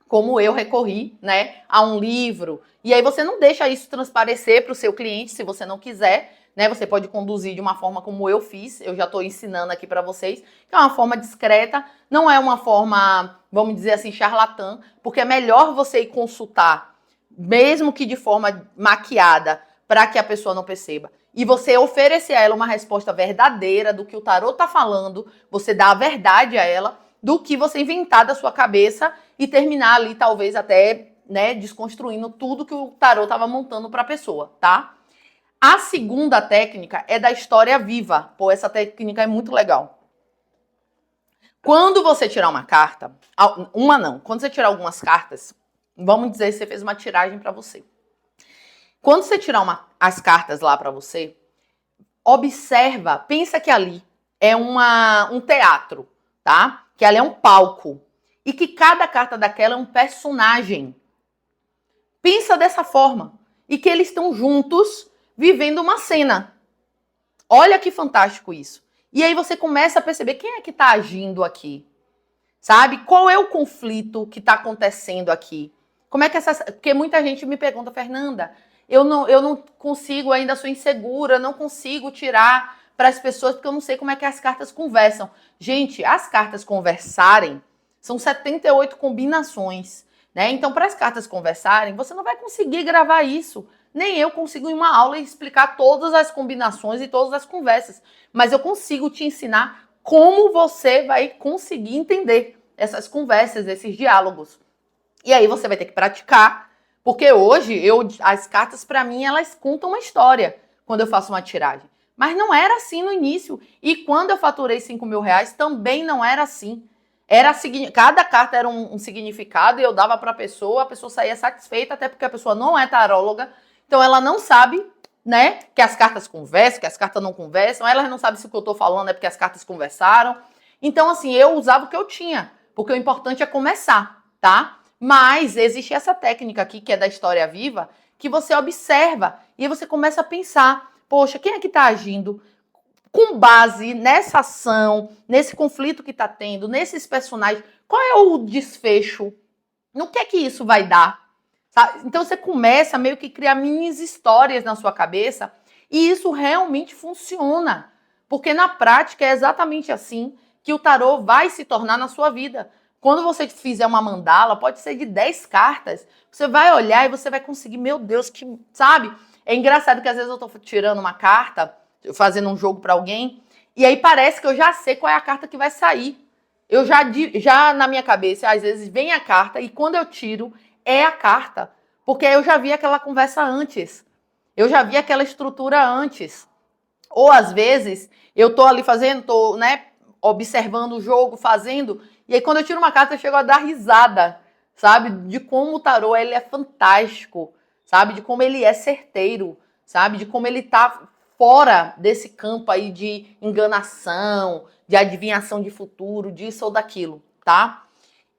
como eu recorri, né, a um livro. E aí você não deixa isso transparecer para o seu cliente, se você não quiser, né? Você pode conduzir de uma forma como eu fiz. Eu já estou ensinando aqui para vocês, que é uma forma discreta, não é uma forma, vamos dizer assim, charlatã, porque é melhor você ir consultar, mesmo que de forma maquiada, para que a pessoa não perceba. E você oferecer a ela uma resposta verdadeira do que o tarô está falando, você dá a verdade a ela, do que você inventar da sua cabeça e terminar ali, talvez até, né, desconstruindo tudo que o tarô estava montando para a pessoa, tá? A segunda técnica é da história viva. Pô, essa técnica é muito legal. Quando você tirar uma carta, quando você tirar algumas cartas, vamos dizer que você fez uma tiragem para você. Quando você tirar as cartas lá para você, observa, pensa que ali é um teatro, tá? Que ali é um palco. E que cada carta daquela é um personagem. Pensa dessa forma. E que eles estão juntos vivendo uma cena. Olha que fantástico isso. E aí você começa a perceber quem é que está agindo aqui, sabe? Qual é o conflito que está acontecendo aqui? Como é que Porque muita gente me pergunta, Fernanda, eu não consigo, ainda sou insegura, não consigo tirar para as pessoas porque eu não sei como é que as cartas conversam. Gente, as cartas conversarem são 78 combinações, né? Então, para as cartas conversarem, você não vai conseguir gravar isso. Nem eu consigo em uma aula explicar todas as combinações e todas as conversas. Mas eu consigo te ensinar como você vai conseguir entender essas conversas, esses diálogos. E aí você vai ter que praticar, porque hoje as cartas para mim elas contam uma história quando eu faço uma tiragem. Mas não era assim no início. E quando eu faturei R$5.000 também não era assim. Cada carta era um significado e eu dava para a pessoa saía satisfeita, até porque a pessoa não é taróloga, então ela não sabe, né, que as cartas conversam, que as cartas não conversam, ela não sabe se o que eu estou falando é porque as cartas conversaram. Então, assim, eu usava o que eu tinha, porque o importante é começar, tá? Mas existe essa técnica aqui, que é da história viva, que você observa e aí você começa a pensar, poxa, quem é que está agindo com base nessa ação, nesse conflito que está tendo, nesses personagens? Qual é o desfecho? No que é que isso vai dar? Sabe? Então você começa a meio que criar mini histórias na sua cabeça e isso realmente funciona. Porque na prática é exatamente assim que o tarô vai se tornar na sua vida. Quando você fizer uma mandala, pode ser de 10 cartas, você vai olhar e você vai conseguir, meu Deus, que, sabe? É engraçado que às vezes eu tô tirando uma carta, fazendo um jogo para alguém, e aí parece que eu já sei qual é a carta que vai sair. Eu já na minha cabeça, às vezes vem a carta e quando eu tiro, é a carta. Porque eu já vi aquela conversa antes. Eu já vi aquela estrutura antes. Ou às vezes, eu tô ali fazendo, tô, né, observando o jogo, fazendo, e aí quando eu tiro uma carta, eu chego a dar risada, sabe? De como o tarô, ele é fantástico, sabe? De como ele é certeiro, sabe? De como ele tá fora desse campo aí de enganação, de adivinhação de futuro, disso ou daquilo, tá?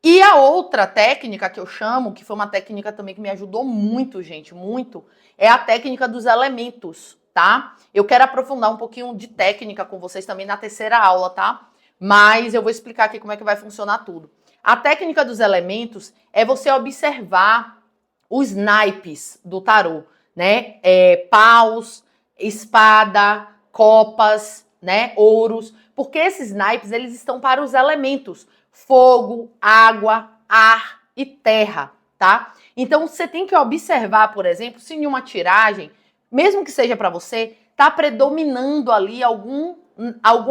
E a outra técnica que eu chamo, que foi uma técnica também que me ajudou muito, gente, muito, é a técnica dos elementos, tá? Eu quero aprofundar um pouquinho de técnica com vocês também na terceira aula, tá? Mas eu vou explicar aqui como é que vai funcionar tudo. A técnica dos elementos é você observar os naipes do tarô, né? Paus, espada, copas, né? Ouros, porque esses naipes, eles estão para os elementos fogo, água, ar e terra, tá? Então você tem que observar, por exemplo, se em uma tiragem, mesmo que seja para você, tá predominando ali algum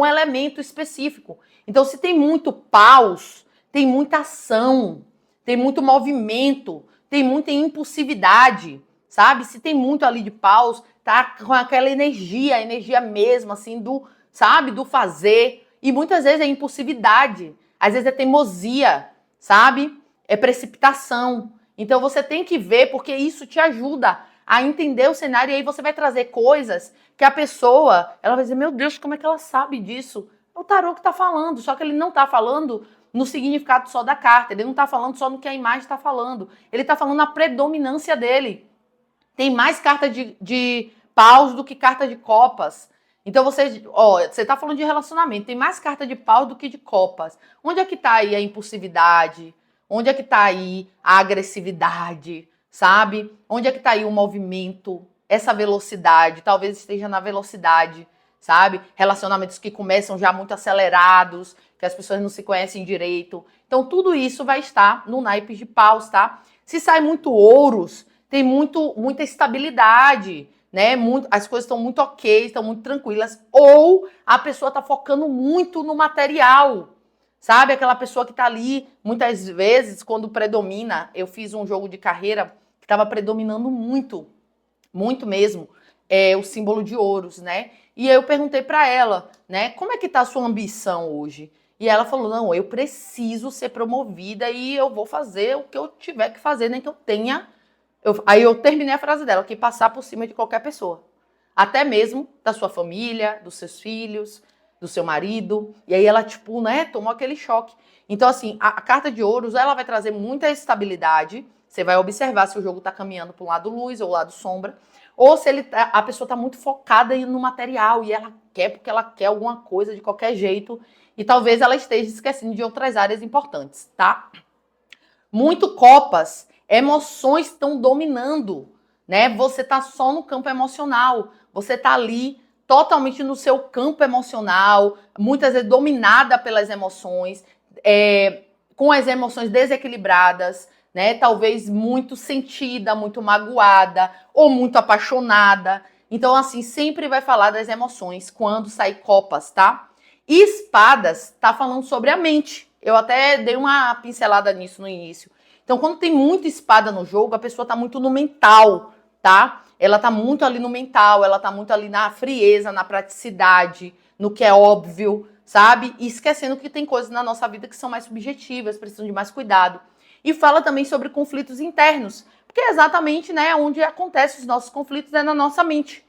elemento específico. Então se tem muito paus, tem muita ação, tem muito movimento, tem muita impulsividade, sabe? Se tem muito ali de paus, tá com aquela energia, a energia mesmo, assim, do, sabe, do fazer. E muitas vezes é impulsividade. Às vezes é teimosia, sabe? É precipitação. Então você tem que ver, porque isso te ajuda a entender o cenário e aí você vai trazer coisas que a pessoa, ela vai dizer, meu Deus, como é que ela sabe disso? É o tarô que está falando, só que ele não está falando no significado só da carta, ele não está falando só no que a imagem está falando, ele está falando na predominância dele. Tem mais carta de paus do que carta de copas. Então você tá falando de relacionamento, tem mais carta de pau do que de copas. Onde é que tá aí a impulsividade? Onde é que tá aí a agressividade, sabe? Onde é que tá aí o movimento, essa velocidade? Talvez esteja na velocidade, sabe? Relacionamentos que começam já muito acelerados, que as pessoas não se conhecem direito. Então tudo isso vai estar no naipe de paus, tá? Se sai muito ouros, tem muita estabilidade, né? As coisas estão muito ok, estão muito tranquilas. Ou a pessoa está focando muito no material, sabe? Aquela pessoa que está ali, muitas vezes, quando predomina. Eu fiz um jogo de carreira que estava predominando muito, muito mesmo, o símbolo de ouros, né? E aí eu perguntei para ela, né? Como é que tá a sua ambição hoje? E ela falou, não, eu preciso ser promovida e eu vou fazer o que eu tiver que fazer, nem que eu tenha... Aí eu terminei a frase dela, que passar por cima de qualquer pessoa. Até mesmo da sua família, dos seus filhos, do seu marido. E aí ela, tipo, né, tomou aquele choque. Então, assim, a carta de ouros, ela vai trazer muita estabilidade. Você vai observar se o jogo tá caminhando para um lado luz ou lado sombra. Ou se a pessoa tá muito focada no material e ela quer porque ela quer alguma coisa de qualquer jeito e talvez ela esteja esquecendo de outras áreas importantes, tá? Muito copas, emoções estão dominando, né? Você tá só no campo emocional, você tá ali totalmente no seu campo emocional, muitas vezes dominada pelas emoções, com as emoções desequilibradas, né? Talvez muito sentida, muito magoada ou muito apaixonada. Então, assim, sempre vai falar das emoções quando sair copas, tá? E espadas tá falando sobre a mente. Eu até dei uma pincelada nisso no início. Então, quando tem muita espada no jogo, a pessoa tá muito no mental, tá? Ela tá muito ali no mental, ela tá muito ali na frieza, na praticidade, no que é óbvio, sabe? E esquecendo que tem coisas na nossa vida que são mais subjetivas, precisam de mais cuidado. E fala também sobre conflitos internos, porque é exatamente, né, onde acontecem os nossos conflitos é na nossa mente.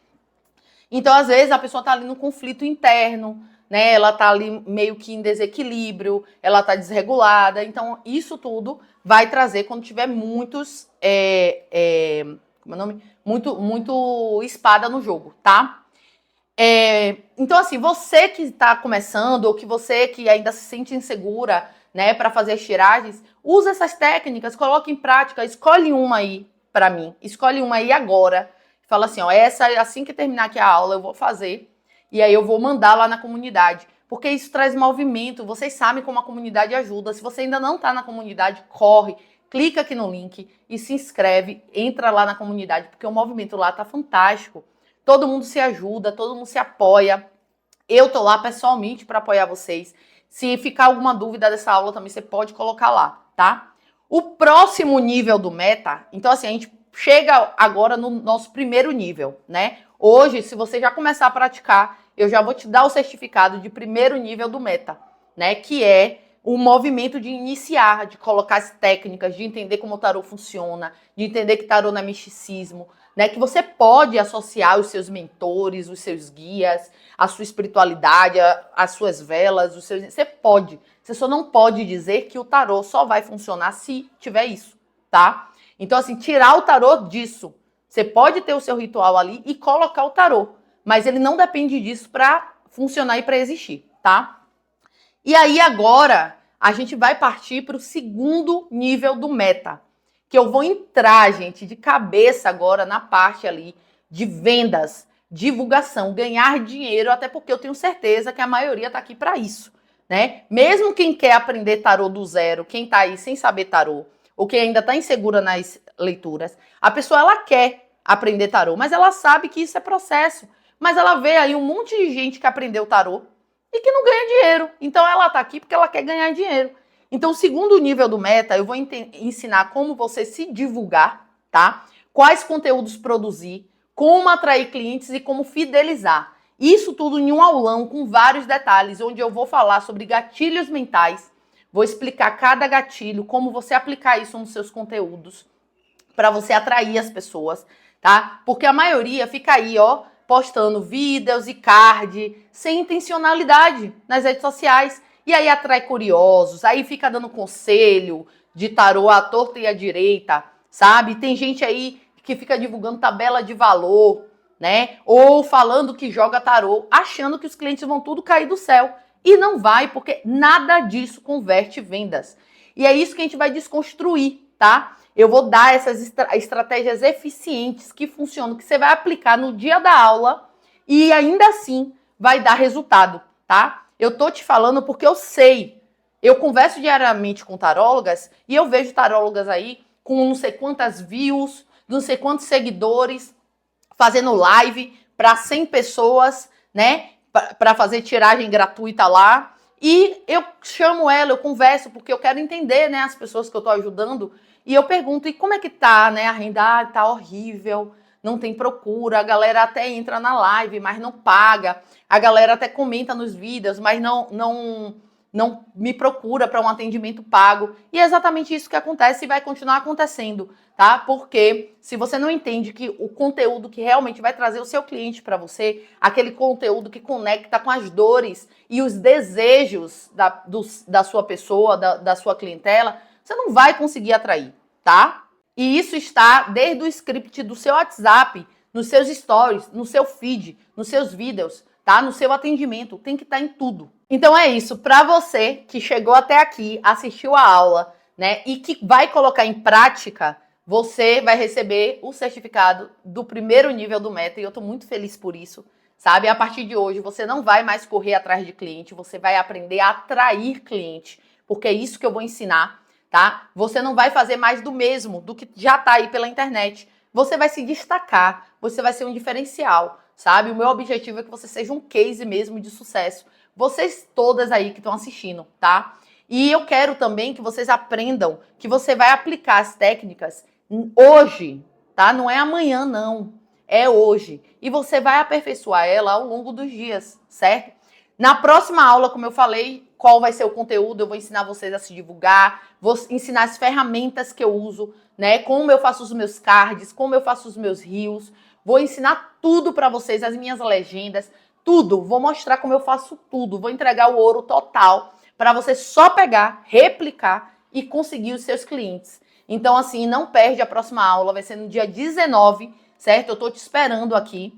Então, às vezes, a pessoa tá ali no conflito interno, né? Ela tá ali meio que em desequilíbrio, ela tá desregulada. Então, isso tudo vai trazer quando tiver muitos, como é o nome? Muito espada no jogo, tá? Então, assim, você que está começando ou que você que ainda se sente insegura, né, para fazer as tiragens, usa essas técnicas, coloque em prática, escolhe uma aí para mim, escolhe uma aí agora. Fala assim, ó, essa assim que terminar aqui a aula eu vou fazer e aí eu vou mandar lá na comunidade, porque isso traz movimento. Vocês sabem como a comunidade ajuda. Se você ainda não está na comunidade, corre, clica aqui no link e se inscreve, entra lá na comunidade, porque o movimento lá tá fantástico. Todo mundo se ajuda, todo mundo se apoia. Eu tô lá pessoalmente para apoiar vocês. Se ficar alguma dúvida dessa aula também, você pode colocar lá, tá? O próximo nível do meta, então assim, a gente chega agora no nosso primeiro nível, né? Hoje, se você já começar a praticar, eu já vou te dar o certificado de primeiro nível do meta, né? Que é o movimento de iniciar, de colocar as técnicas, de entender como o tarô funciona, de entender que tarô não é misticismo, né? Que você pode associar os seus mentores, os seus guias, a sua espiritualidade, as suas velas, os seus... Você pode. Você só não pode dizer que o tarô só vai funcionar se tiver isso, tá? Então, assim, tirar o tarô disso. Você pode ter o seu ritual ali e colocar o tarô, mas ele não depende disso para funcionar e para existir, tá? E aí agora a gente vai partir para o segundo nível do meta, que eu vou entrar, gente, de cabeça agora na parte ali de vendas, divulgação, ganhar dinheiro, até porque eu tenho certeza que a maioria tá aqui para isso, né? Mesmo quem quer aprender tarô do zero, quem tá aí sem saber tarô, ou quem ainda tá insegura nas leituras, a pessoa ela quer aprender tarô, mas ela sabe que isso é processo. Mas ela vê aí um monte de gente que aprendeu tarô e que não ganha dinheiro. Então ela tá aqui porque ela quer ganhar dinheiro. Então, o segundo nível do meta, eu vou ensinar como você se divulgar, tá? Quais conteúdos produzir, como atrair clientes e como fidelizar. Isso tudo em um aulão com vários detalhes, onde eu vou falar sobre gatilhos mentais, vou explicar cada gatilho, como você aplicar isso nos seus conteúdos, para você atrair as pessoas, tá? Porque a maioria fica aí, ó, postando vídeos e card sem intencionalidade nas redes sociais. E aí atrai curiosos, aí fica dando conselho de tarô à torta e à direita, sabe? Tem gente aí que fica divulgando tabela de valor, né? Ou falando que joga tarô, achando que os clientes vão tudo cair do céu. E não vai, porque nada disso converte vendas. E é isso que a gente vai desconstruir, tá? Eu vou dar essas estratégias eficientes que funcionam, que você vai aplicar no dia da aula e ainda assim vai dar resultado, tá? Eu tô te falando porque eu sei. Eu converso diariamente com tarólogas e eu vejo tarólogas aí com não sei quantas views, não sei quantos seguidores, fazendo live para 100 pessoas, né? Para fazer tiragem gratuita lá. E eu chamo ela, eu converso, porque eu quero entender, né, as pessoas que eu tô ajudando. E eu pergunto, e como é que tá, né? A renda tá horrível, não tem procura, a galera até entra na live, mas não paga. A galera até comenta nos vídeos, mas não me procura para um atendimento pago. E é exatamente isso que acontece e vai continuar acontecendo, tá? Porque se você não entende que o conteúdo que realmente vai trazer o seu cliente para você, aquele conteúdo que conecta com as dores e os desejos da sua pessoa, da sua clientela, você não vai conseguir atrair, tá? E isso está desde o script do seu WhatsApp, nos seus stories, no seu feed, nos seus vídeos, tá? No seu atendimento, tem que estar em tudo. Então é isso, para você que chegou até aqui, assistiu a aula, né, e que vai colocar em prática, você vai receber o certificado do primeiro nível do Meta e eu tô muito feliz por isso, sabe? A partir de hoje, você não vai mais correr atrás de cliente, você vai aprender a atrair cliente, porque é isso que eu vou ensinar, tá? Você não vai fazer mais do mesmo, do que já tá aí pela internet. Você vai se destacar, você vai ser um diferencial, sabe? O meu objetivo é que você seja um case mesmo de sucesso. Vocês todas aí que estão assistindo, tá? E eu quero também que vocês aprendam que você vai aplicar as técnicas hoje, tá? Não é amanhã, não. É hoje. E você vai aperfeiçoar ela ao longo dos dias, certo? Na próxima aula, como eu falei, qual vai ser o conteúdo? Eu vou ensinar vocês a se divulgar, vou ensinar as ferramentas que eu uso, né? Como eu faço os meus cards, como eu faço os meus reels. Vou ensinar tudo para vocês, as minhas legendas, tudo. Vou mostrar como eu faço tudo. Vou entregar o ouro total para você só pegar, replicar e conseguir os seus clientes. Então, assim, não perde a próxima aula, vai ser no dia 19, certo? Eu tô te esperando aqui.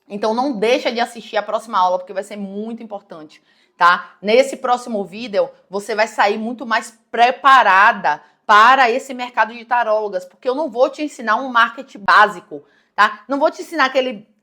Então, não deixa de assistir a próxima aula, porque vai ser muito importante, tá? Nesse próximo vídeo, você vai sair muito mais preparada para esse mercado de tarólogas, porque eu não vou te ensinar um marketing básico, tá? Não vou te ensinar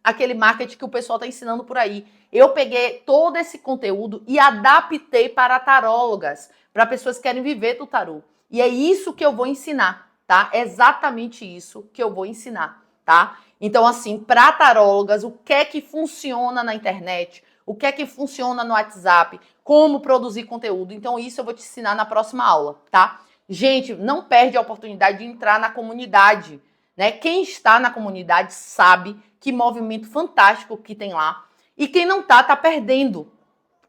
aquele marketing que o pessoal tá ensinando por aí. Eu peguei todo esse conteúdo e adaptei para tarólogas, para pessoas que querem viver do tarô. E é isso que eu vou ensinar, tá? É exatamente isso que eu vou ensinar, tá? Então, assim, para tarólogas, o que é que funciona na internet? O que é que funciona no WhatsApp? Como produzir conteúdo? Então, isso eu vou te ensinar na próxima aula, tá? Gente, não perde a oportunidade de entrar na comunidade, né? Quem está na comunidade sabe que movimento fantástico que tem lá. E quem não tá perdendo.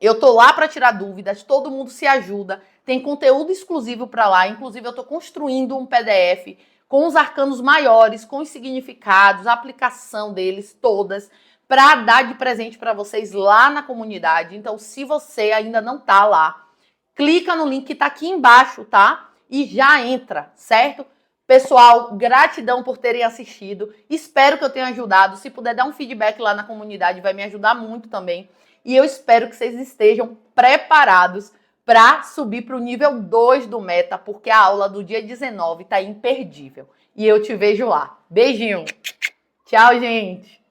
Eu tô lá para tirar dúvidas, todo mundo se ajuda, tem conteúdo exclusivo para lá, inclusive eu tô construindo um PDF com os arcanos maiores, com os significados, a aplicação deles todas, para dar de presente para vocês lá na comunidade. Então, se você ainda não tá lá, clica no link que tá aqui embaixo, tá? E já entra, certo? Pessoal, gratidão por terem assistido. Espero que eu tenha ajudado. Se puder dar um feedback lá na comunidade, vai me ajudar muito também. E eu espero que vocês estejam preparados para subir para o nível 2 do Meta, porque a aula do dia 19 tá imperdível. E eu te vejo lá. Beijinho. Tchau, gente.